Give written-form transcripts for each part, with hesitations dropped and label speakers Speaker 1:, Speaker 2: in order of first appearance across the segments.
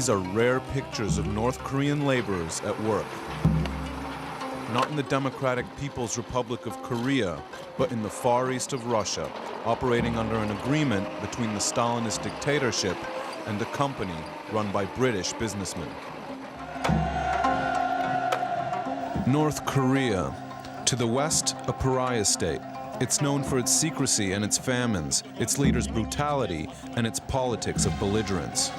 Speaker 1: These are rare pictures of North Korean laborers at work. Not in the Democratic People's Republic of Korea, but in the far east of Russia, operating under an agreement between the Stalinist dictatorship and a company run by British businessmen. North Korea. To the west, a pariah state. It's known for its secrecy and its famines, its leaders' brutality, and its politics of belligerence.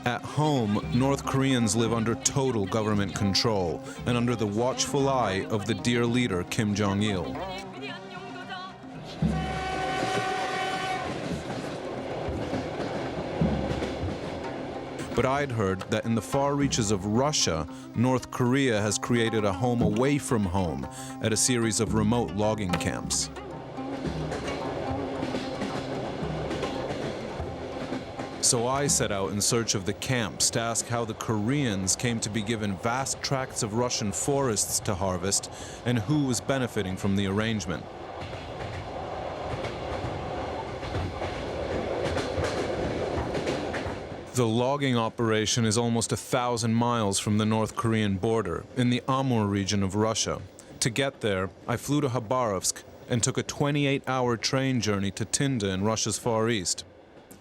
Speaker 1: At home, North Koreans live under total government control and under the watchful eye of the dear leader Kim Jong-il. But I'd heard that in the far reaches of Russia, North Korea has created a home away from home at a series of remote logging camps. So I set out in search of the camps to ask how the Koreans came to be given vast tracts of Russian forests to harvest and who was benefiting from the arrangement. The logging operation is almost 1,000 miles from the North Korean border, in the Amur region of Russia. To get there, I flew to Khabarovsk and took a 28-hour train journey to Tinda in Russia's Far East.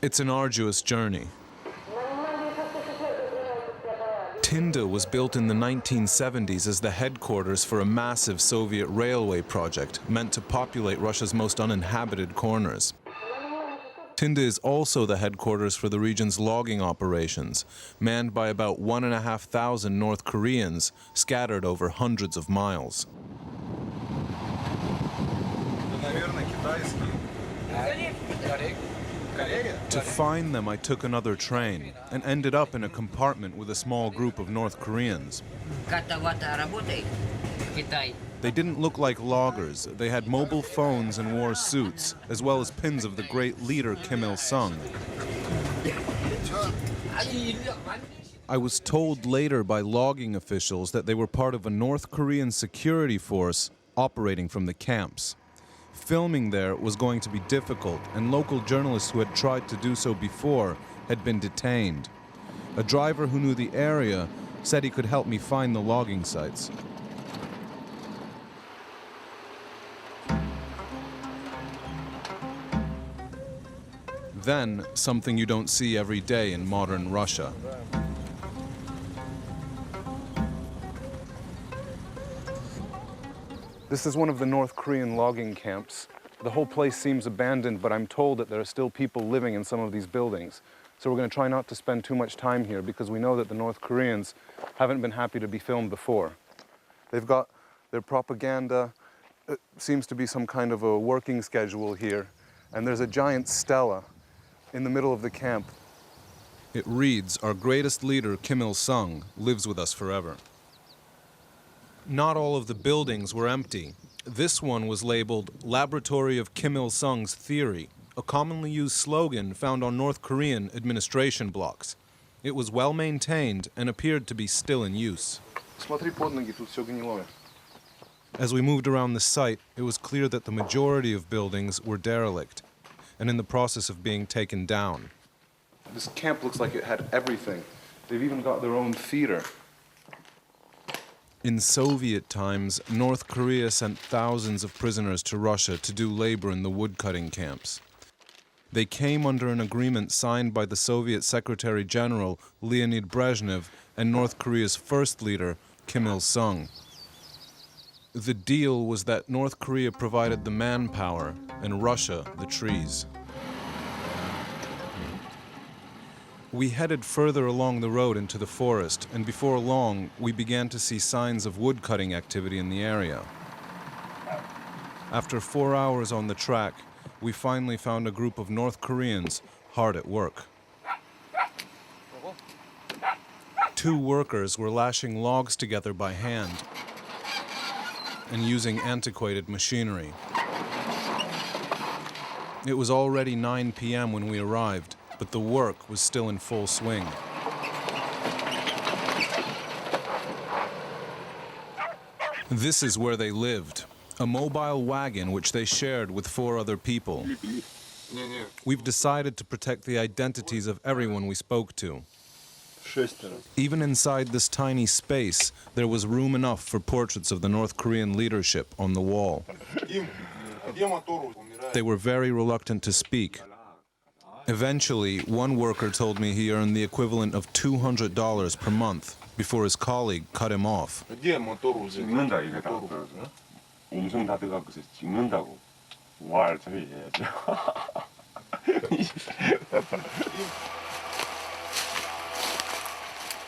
Speaker 1: It's an arduous journey. Tinda was built in the 1970s as the headquarters for a massive Soviet railway project meant to populate Russia's most uninhabited corners. Tinda is also the headquarters for the region's logging operations, manned by about 1,500 North Koreans scattered over hundreds of miles. To find them, I took another train and ended up in a compartment with a small group of North Koreans. They didn't look like loggers. They had mobile phones and wore suits, as well as pins of the great leader Kim Il-sung. I was told later by logging officials that they were part of a North Korean security force operating from the camps. Filming there was going to be difficult, and local journalists who had tried to do so before had been detained. A driver who knew the area said he could help me find the logging sites. Then, something you don't see every day in modern Russia. This is one of the North Korean logging camps. The whole place seems abandoned, but I'm told that there are still people living in some of these buildings. So we're going to try not to spend too much time here because we know that the North Koreans haven't been happy to be filmed before. They've got their propaganda. It seems to be some kind of a working schedule here. And there's a giant stela in the middle of the camp. It reads, "Our greatest leader, Kim Il-sung, lives with us forever." Not all of the buildings were empty. This one was labeled Laboratory of Kim Il-sung's Theory, a commonly used slogan found on North Korean administration blocks. It was well maintained and appeared to be still in use. As we moved around the site, it was clear that the majority of buildings were derelict and in the process of being taken down. This camp looks like it had everything. They've even got their own theater. In Soviet times, North Korea sent thousands of prisoners to Russia to do labor in the woodcutting camps. They came under an agreement signed by the Soviet Secretary General Leonid Brezhnev and North Korea's first leader, Kim Il-sung. The deal was that North Korea provided the manpower and Russia the trees. We headed further along the road into the forest, and before long, we began to see signs of woodcutting activity in the area. After 4 hours on the track, we finally found a group of North Koreans hard at work. 2 workers were lashing logs together by hand and using antiquated machinery. It was already 9 p.m. when we arrived, but the work was still in full swing. This is where they lived, a mobile wagon which they shared with 4 other people. We've decided to protect the identities of everyone we spoke to. Even inside this tiny space, there was room enough for portraits of the North Korean leadership on the wall. They were very reluctant to speak. Eventually, one worker told me he earned the equivalent of $200 per month before his colleague cut him off.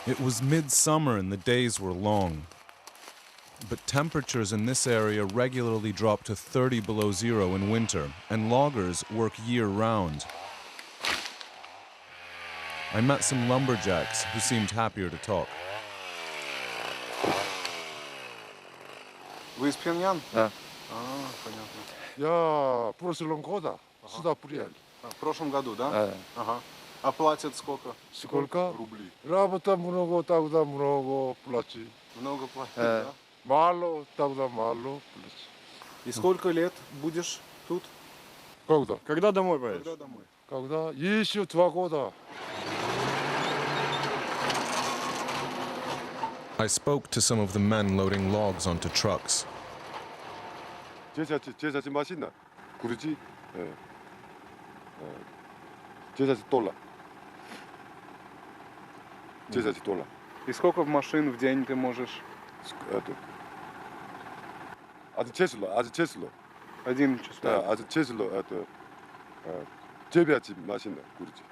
Speaker 1: It was midsummer and the days were long. But temperatures in this area regularly drop to 30 below zero in winter, and loggers work year-round. I met some lumberjacks who seemed happier to talk. Вы из Пхеньян?
Speaker 2: Да.
Speaker 1: Понятно.
Speaker 3: Я прошлом году сюда приехал.
Speaker 1: В прошлом году, да?
Speaker 2: Да.
Speaker 1: Ага. А платят сколько?
Speaker 3: Сколько?
Speaker 1: Рублей.
Speaker 3: Работа много, тогда много платить.
Speaker 1: Много платят, да?
Speaker 3: Мало, тогда мало платить.
Speaker 1: И сколько лет будешь тут?
Speaker 3: Когда?
Speaker 2: Когда домой поедешь?
Speaker 1: Когда домой?
Speaker 3: Когда? Еще 2 года.
Speaker 1: I spoke to some of the men loading logs onto trucks.
Speaker 3: 제사지 맛있나? 그렇지? 제사지 $1. 제사지 $1.
Speaker 1: И сколько машин в день ты можешь?
Speaker 3: 아주 제슬로.
Speaker 1: Один число.
Speaker 3: 네, 아주 제슬로. 제비야지 맛있나? 그렇지.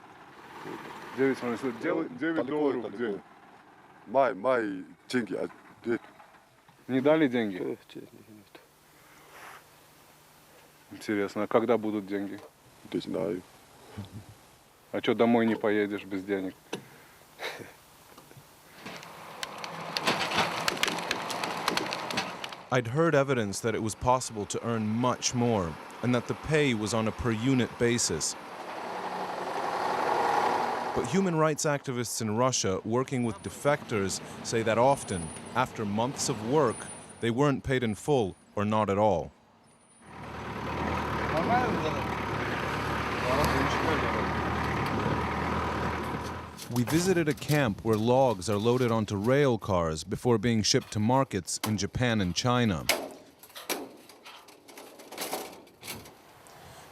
Speaker 1: 9, в смысле, делать?
Speaker 3: $9 в день. Май деньги.
Speaker 1: Не дали деньги? Интересно, а когда будут деньги?
Speaker 3: Не знаю.
Speaker 1: А что, домой не поедешь без денег? I'd heard evidence that it was possible to earn much more, and that the pay was on a per-unit basis. But human rights activists in Russia working with defectors say that often, after months of work, they weren't paid in full or not at all. We visited a camp where logs are loaded onto rail cars before being shipped to markets in Japan and China.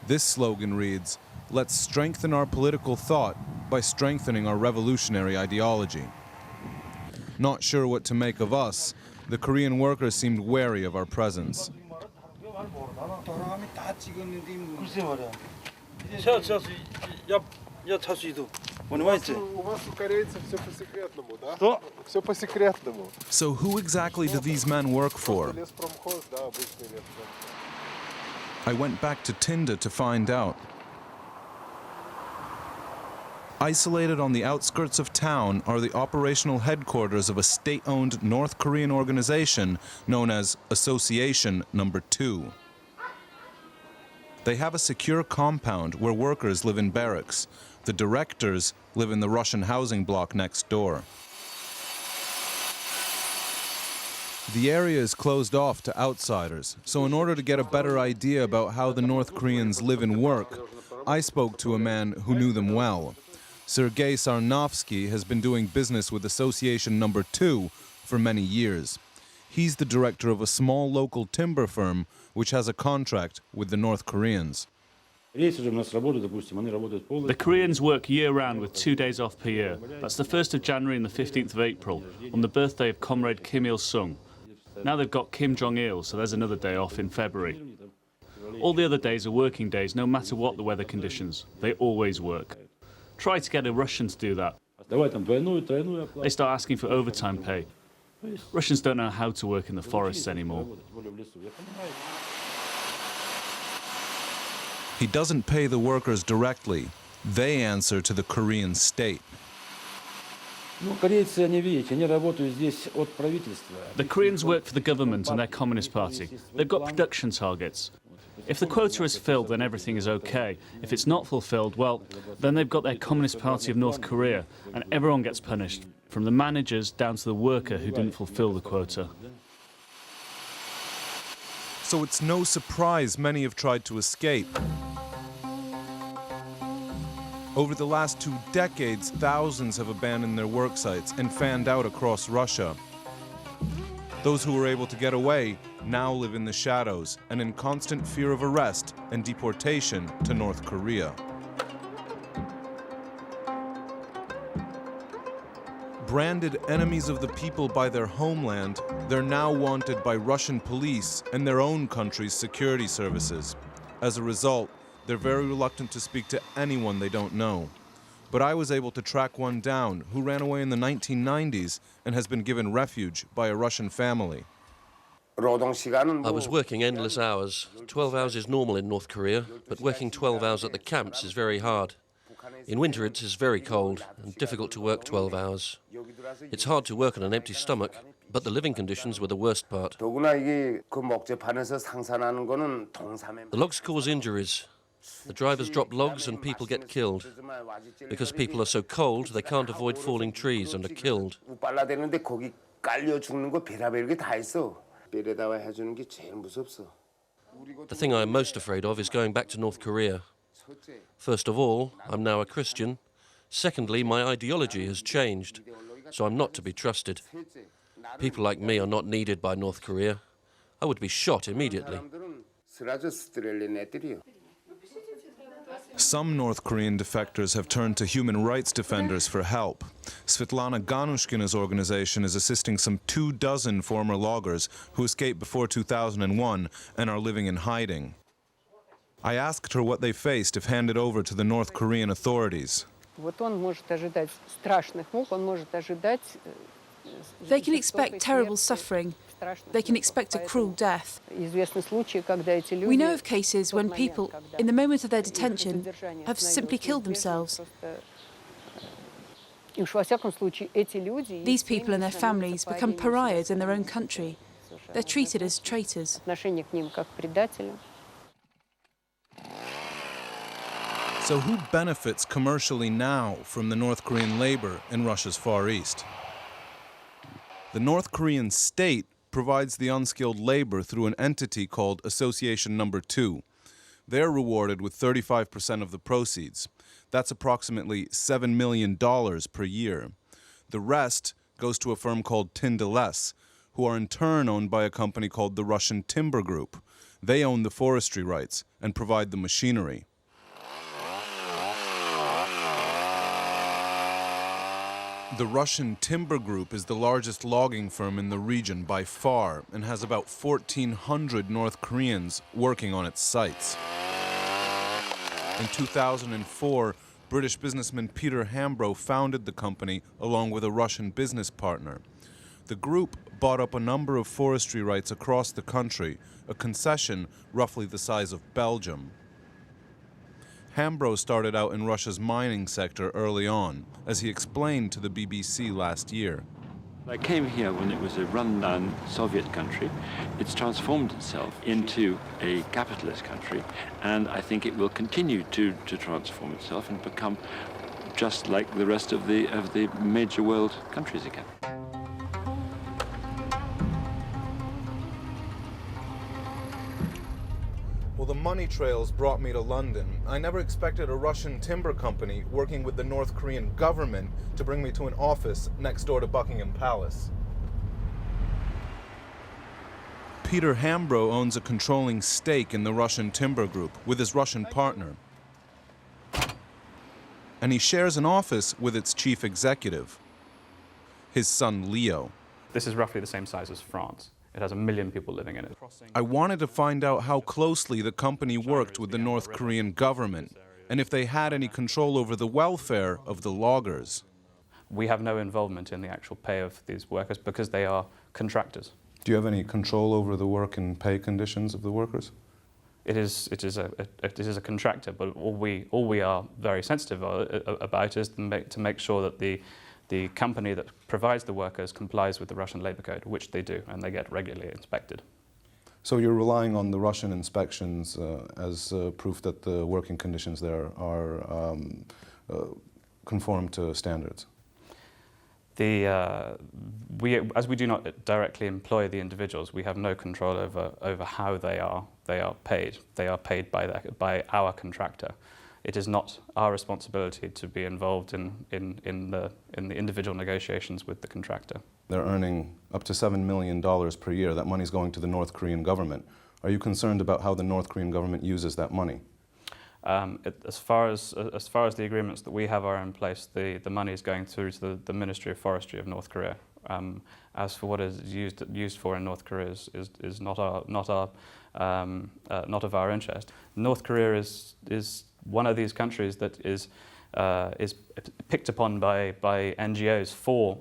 Speaker 1: This slogan reads, "Let's strengthen our political thought by strengthening our revolutionary ideology." Not sure what to make of us, the Korean workers seemed wary of our presence. So who exactly do these men work for? I went back to Tinda to find out. Isolated on the outskirts of town are the operational headquarters of a state-owned North Korean organization known as Association Number 2. They have a secure compound where workers live in barracks. The directors live in the Russian housing block next door. The area is closed off to outsiders, so in order to get a better idea about how the North Koreans live and work, I spoke to a man who knew them well. Sergei Sarnovsky has been doing business with Association Number 2 for many years. He's the director of a small local timber firm which has a contract with the North Koreans.
Speaker 4: The Koreans work year-round with 2 days off per year. That's the 1st of January and the 15th of April, on the birthday of Comrade Kim Il-sung. Now they've got Kim Jong-il, so there's another day off in February. All the other days are working days, no matter what the weather conditions. They always work. Try to get a Russian to do that. They start asking for overtime pay. Russians don't know how to work in the forests anymore.
Speaker 1: He doesn't pay the workers directly. They answer to the Korean state.
Speaker 4: The Koreans work for the government and their Communist Party. They've got production targets. If the quota is filled, then everything is okay. If it's not fulfilled, well, then they've got their Communist Party of North Korea, and everyone gets punished, from the managers down to the worker who didn't fulfill the quota.
Speaker 1: So it's no surprise many have tried to escape. Over the last 2 decades, thousands have abandoned their work sites and fanned out across Russia. Those who were able to get away now live in the shadows and in constant fear of arrest and deportation to North Korea. Branded enemies of the people by their homeland, they're now wanted by Russian police and their own country's security services. As a result, they're very reluctant to speak to anyone they don't know. But I was able to track one down who ran away in the 1990s and has been given refuge by a Russian family.
Speaker 2: I was working endless hours. 12 hours is normal in North Korea, but working 12 hours at the camps is very hard. In winter it is very cold and difficult to work 12 hours. It's hard to work on an empty stomach, but the living conditions were the worst part. The logs cause injuries. The drivers drop logs and people get killed. Because people are so cold, they can't avoid falling trees and are killed. The thing I am most afraid of is going back to North Korea. First of all, I'm now a Christian. Secondly, my ideology has changed, so I'm not to be trusted. People like me are not needed by North Korea. I would be shot immediately.
Speaker 1: Some North Korean defectors have turned to human rights defenders for help. Svetlana Ganushkina's organization is assisting some 24 former loggers who escaped before 2001 and are living in hiding. I asked her what they faced if handed over to the North Korean authorities.
Speaker 5: They can expect terrible suffering. They can expect a cruel death. We know of cases when people, in the moment of their detention, have simply killed themselves. These people and their families become pariahs in their own country. They're treated as traitors.
Speaker 1: So who benefits commercially now from the North Korean labor in Russia's Far East? The North Korean state provides the unskilled labor through an entity called Association Number 2. They're rewarded with 35% of the proceeds. That's approximately $7 million per year. The rest goes to a firm called Tyndeles, who are in turn owned by a company called the Russian Timber Group. They own the forestry rights and provide the machinery. The Russian Timber Group is the largest logging firm in the region by far and has about 1,400 North Koreans working on its sites. In 2004, British businessman Peter Hambro founded the company along with a Russian business partner. The group bought up a number of forestry rights across the country, a concession roughly the size of Belgium. Hambro started out in Russia's mining sector early on, as he explained to the BBC last year.
Speaker 6: I came here when it was a run-down Soviet country. It's transformed itself into a capitalist country, and I think it will continue to transform itself and become just like the rest of the major world countries again.
Speaker 1: Well, the money trails brought me to London. I never expected a Russian timber company working with the North Korean government to bring me to an office next door to Buckingham Palace. Peter Hambro owns a controlling stake in the Russian Timber Group with his Russian partner. And he shares an office with its chief executive, his son Leo.
Speaker 7: This is roughly the same size as France. It has 1 million people living in it.
Speaker 1: I wanted to find out how closely the company worked with the North Korean government and if they had any control over the welfare of the loggers.
Speaker 7: We have no involvement in the actual pay of these workers because they are contractors.
Speaker 1: Do you have any control over the work and pay conditions of the workers?
Speaker 7: It is a contractor, but all we are very sensitive about is to make sure that the company that provides the workers complies with the Russian labor code, which they do, and they get regularly inspected.
Speaker 1: So you're relying on the Russian inspections as proof that the working conditions there are conform to standards?
Speaker 7: As we do not directly employ the individuals, we have no control over how they are paid. They are paid by our contractor. it is not our responsibility to be involved in the individual negotiations with the contractor.
Speaker 1: They're earning up to $7 million per year. That money's going to the North Korean government. Are you concerned about how the North Korean government uses that money?
Speaker 7: As far as the agreements that we have are in place, the money is going through to the Ministry of Forestry of North Korea. As for what is used for in North Korea is not of our interest. North Korea is one of these countries that is picked upon by NGOs for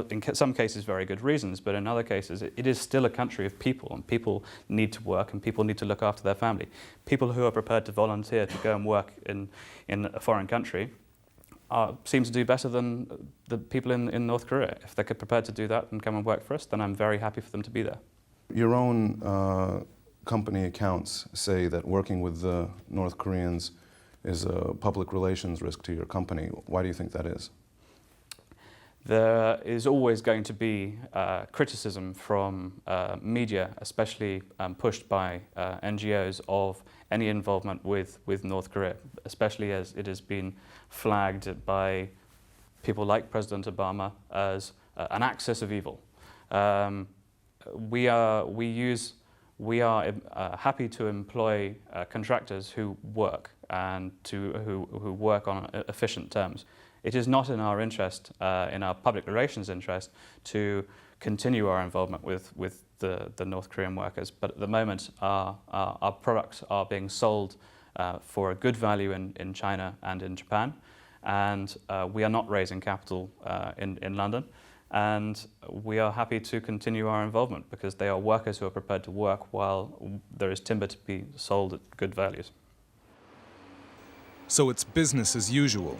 Speaker 7: in some cases very good reasons, but in other cases it is still a country of people, and people need to work and people need to look after their family. People who are prepared to volunteer to go and work in a foreign country seem to do better than the people in North Korea. If they're prepared to do that and come and work for us, then I'm very happy for them to be there.
Speaker 1: Your own company accounts say that working with the North Koreans is a public relations risk to your company. Why do you think that is?
Speaker 7: There is always going to be criticism from media, especially pushed by NGOs, of any involvement with North Korea, especially as it has been flagged by people like President Obama as an axis of evil. We are happy to employ contractors who work and who work on efficient terms. It is not in our interest, in our public relations interest, to continue our involvement with the North Korean workers. But at the moment, our products are being sold for a good value in China and in Japan, and we are not raising capital in London. And we are happy to continue our involvement because they are workers who are prepared to work while there is timber to be sold at good values.
Speaker 1: So it's business as usual.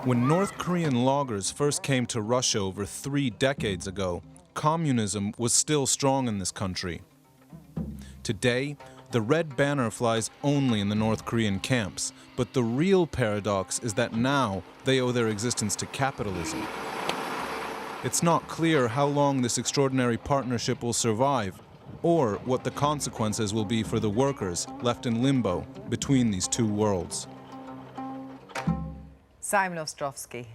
Speaker 1: When North Korean loggers first came to Russia over 3 decades ago, communism was still strong in this country. Today, the red banner flies only in the North Korean camps, but the real paradox is that now they owe their existence to capitalism. It's not clear how long this extraordinary partnership will survive, or what the consequences will be for the workers left in limbo between these two worlds.
Speaker 8: Simon Ostrovsky.